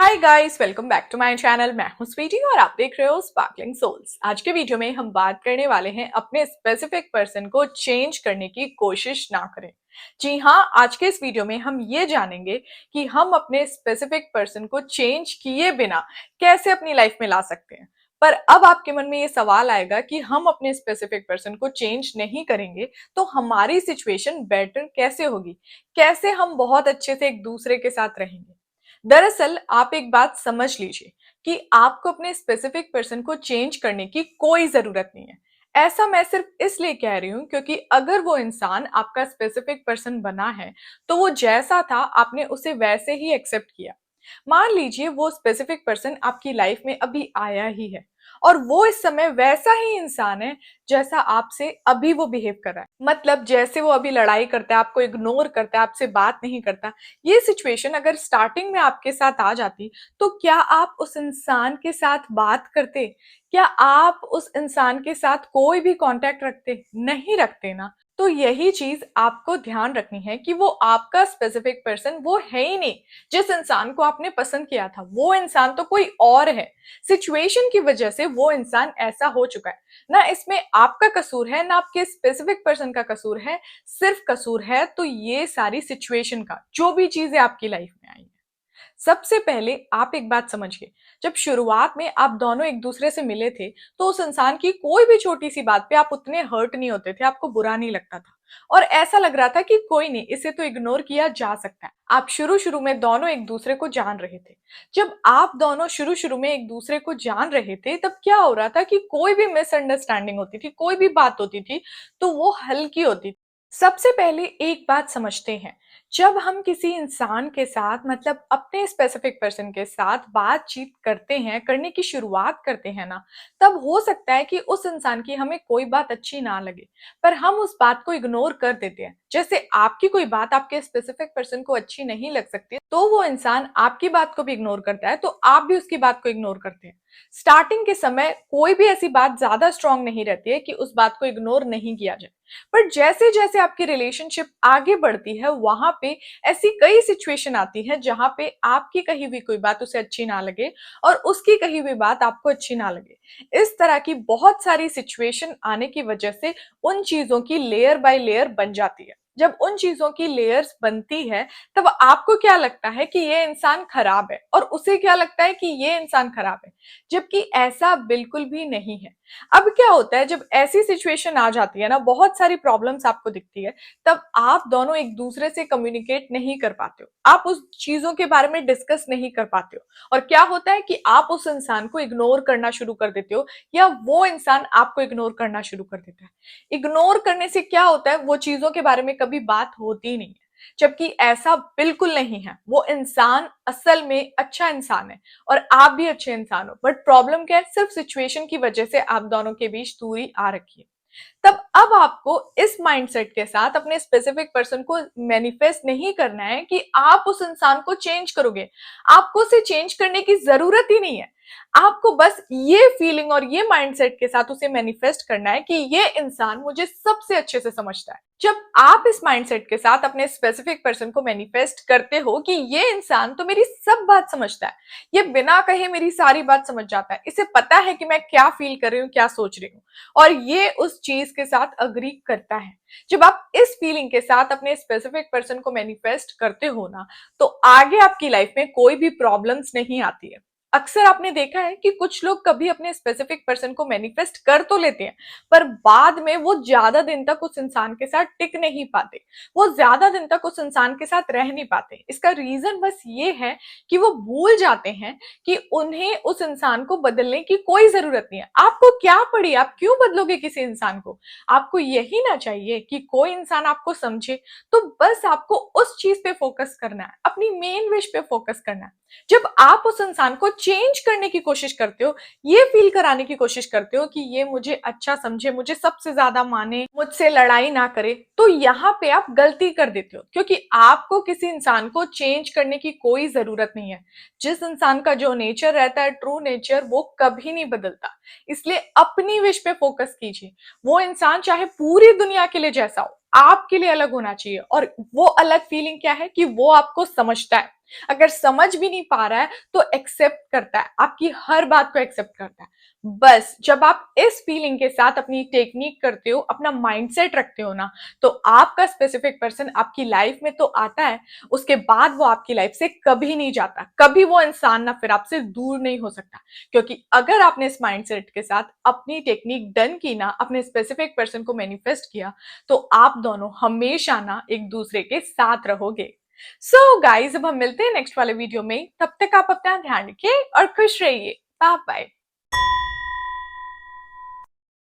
Hi guys, welcome back to my channel. मैं हूं स्वीटी और आप देख रहे हो स्पार्कलिंग सोल्स। आज के वीडियो में हम बात करने वाले हैं अपने स्पेसिफिक पर्सन को चेंज करने की कोशिश ना करें। जी हाँ, आज के इस वीडियो में हम ये जानेंगे कि हम अपने स्पेसिफिक पर्सन को चेंज किए बिना कैसे अपनी लाइफ में ला सकते हैं। पर अब आपके मन में ये सवाल आएगा कि हम अपने स्पेसिफिक पर्सन को चेंज नहीं करेंगे तो हमारी सिचुएशन बेटर कैसे होगी, कैसे हम बहुत अच्छे से एक दूसरे के साथ रहेंगे। दरअसल आप एक बात समझ लीजिए कि आपको अपने स्पेसिफिक पर्सन को चेंज करने की कोई जरूरत नहीं है। ऐसा मैं सिर्फ इसलिए कह रही हूं क्योंकि अगर वो इंसान आपका स्पेसिफिक पर्सन बना है तो वो जैसा था आपने उसे वैसे ही एक्सेप्ट किया। मान लीजिए वो स्पेसिफिक पर्सन आपकी लाइफ में अभी आया ही है और वो इस समय वैसा ही इंसान है जैसा आपसे अभी वो बिहेव कर रहा है। मतलब जैसे वो अभी लड़ाई करता है, आपको इग्नोर करता है, आपसे बात नहीं करता। ये सिचुएशन अगर स्टार्टिंग में आपके साथ आ जाती तो क्या आप उस इंसान के साथ बात करते? क्या आप उस इंसान के साथ कोई भी कांटेक्ट रखते? नहीं रखते ना। तो यही चीज आपको ध्यान रखनी है कि वो आपका स्पेसिफिक पर्सन वो है ही नहीं। जिस इंसान को आपने पसंद किया था वो इंसान तो कोई और है। सिचुएशन की वजह से वो इंसान ऐसा हो चुका है। ना इसमें आपका कसूर है ना आपके स्पेसिफिक पर्सन का कसूर है। सिर्फ कसूर है तो ये सारी सिचुएशन का, जो भी चीजें आपकी लाइफ में आई है। सबसे पहले आप एक बात समझिए, जब शुरुआत में आप दोनों एक दूसरे से मिले थे तो उस इंसान की कोई भी छोटी सी बात पे आप उतने हर्ट नहीं होते थे, आपको बुरा नहीं लगता था और ऐसा लग रहा था कि कोई नहीं, इसे तो इग्नोर किया जा सकता है। आप शुरू शुरू में दोनों एक दूसरे को जान रहे थे। जब आप दोनों शुरू शुरू में एक दूसरे को जान रहे थे तब क्या हो रहा था कि कोई भी मिसअंडरस्टैंडिंग होती थी, कोई भी बात होती थी तो वो हल्की होती थी। सबसे पहले एक बात समझते हैं, जब हम किसी इंसान के साथ मतलब अपने स्पेसिफिक पर्सन के साथ बातचीत करते हैं, करने की शुरुआत करते हैं ना, तब हो सकता है कि उस इंसान की हमें कोई बात अच्छी ना लगे पर हम उस बात को इग्नोर कर देते हैं। जैसे आपकी कोई बात आपके स्पेसिफिक पर्सन को अच्छी नहीं लग सकती तो वो इंसान आपकी बात को भी इग्नोर करता है, तो आप भी उसकी बात को इग्नोर करते हैं। स्टार्टिंग के समय कोई भी ऐसी बात ज्यादा स्ट्रांग नहीं रहती है कि उस बात को इग्नोर नहीं किया जाए। पर जैसे जैसे आपकी रिलेशनशिप आगे बढ़ती है वहां पे ऐसी कई सिचुएशन आती है जहां पे आपकी कही हुई कोई बात उसे अच्छी ना लगे और उसकी कही हुई बात आपको अच्छी ना लगे। इस तरह की बहुत सारी सिचुएशन आने की वजह से उन चीजों की लेयर बाय लेयर बन जाती है। जब उन चीजों की लेयर्स बनती है तब आपको क्या लगता है कि ये इंसान खराब है और उसे क्या लगता है कि ये इंसान खराब है, जबकि ऐसा बिल्कुल भी नहीं है। अब क्या होता है, जब ऐसी सिचुएशन आ जाती है ना, बहुत सारी प्रॉब्लम्स आपको दिखती है, तब आप दोनों एक दूसरे से कम्युनिकेट नहीं कर पाते हो, आप उस चीजों के बारे में डिस्कस नहीं कर पाते हो और क्या होता है कि आप उस इंसान को इग्नोर करना शुरू कर देते हो या वो इंसान आपको इग्नोर करना शुरू कर देता है। इग्नोर करने से क्या होता है, वो चीजों के बारे में कभी बात होती ही नहीं है, जबकि ऐसा बिल्कुल नहीं है। वो इंसान असल में अच्छा इंसान है और आप भी अच्छे इंसान हो, बट प्रॉब्लम क्या है, सिर्फ सिचुएशन की वजह से आप दोनों के बीच दूरी आ रखी है। तब अब आपको इस माइंडसेट के साथ अपने स्पेसिफिक पर्सन को मैनिफेस्ट नहीं करना है कि आप उस इंसान को चेंज करोगे। आपको उसे चेंज करने की जरूरत ही नहीं है। आपको बस ये फीलिंग और ये माइंडसेट के साथ उसे मैनिफेस्ट करना है कि ये इंसान मुझे सबसे अच्छे से समझता है। जब आप इस माइंडसेट के साथ अपने स्पेसिफिक पर्सन को मैनिफेस्ट करते हो कि ये इंसान तो मेरी सब बात समझता है, ये बिना कहे मेरी सारी बात समझ जाता है, इसे पता है कि मैं क्या फील कर रही हूँ, क्या सोच रही हूँ और ये उस चीज के साथ अग्री करता है। जब आप इस फीलिंग के साथ अपने स्पेसिफिक पर्सन को मैनिफेस्ट करते हो ना, तो आगे आपकी लाइफ में कोई भी प्रॉब्लम्स नहीं आती है। अक्सर आपने देखा है कि कुछ लोग कभी अपने स्पेसिफिक पर्सन को मैनिफेस्ट कर तो लेते हैं पर बाद में वो ज्यादा दिन तक उस इंसान के साथ टिक नहीं पाते, वो ज्यादा दिन तक उस इंसान के साथ रह नहीं पाते। इसका रीजन बस ये है कि वो भूल जाते हैं कि उन्हें उस इंसान को बदलने की कोई जरूरत नहीं है। आपको क्या पड़ी, आप क्यों बदलोगे किसी इंसान को? आपको यही ना चाहिए कि कोई इंसान आपको समझे? तो बस आपको उस चीज पे फोकस करना है, अपनी मेन विश पे फोकस करना है। जब आप उस इंसान को चेंज करने की कोशिश करते हो, ये फील कराने की कोशिश करते हो कि ये मुझे अच्छा समझे, मुझे सबसे ज्यादा माने, मुझसे लड़ाई ना करे, तो यहाँ पे आप गलती कर देते हो क्योंकि आपको किसी इंसान को चेंज करने की कोई जरूरत नहीं है। जिस इंसान का जो नेचर रहता है, ट्रू नेचर, वो कभी नहीं बदलता। इसलिए अपनी विश पे फोकस कीजिए। वो इंसान चाहे पूरी दुनिया के लिए जैसा हो, आपके लिए अलग होना चाहिए और वो अलग फीलिंग क्या है कि वो आपको समझता है। अगर समझ भी नहीं पा रहा है तो एक्सेप्ट करता है, आपकी हर बात को एक्सेप्ट करता है। बस जब आप इस फीलिंग के साथ अपनी टेक्निक करते हो, अपना माइंडसेट रखते हो ना, तो आपका स्पेसिफिक पर्सन आपकी लाइफ में तो आता है, उसके बाद वो आपकी लाइफ से कभी नहीं जाता, कभी वो इंसान ना फिर आपसे दूर नहीं हो सकता। क्योंकि अगर आपने इस माइंडसेट के साथ अपनी टेक्निक डन की ना, अपने स्पेसिफिक पर्सन को मैनिफेस्ट किया, तो आप दोनों हमेशा ना एक दूसरे के साथ रहोगे। सो गाइज, अब हम मिलते हैं नेक्स्ट वाले वीडियो में। तब तक आप अपना ध्यान रखिए और खुश रहिए। Bye bye.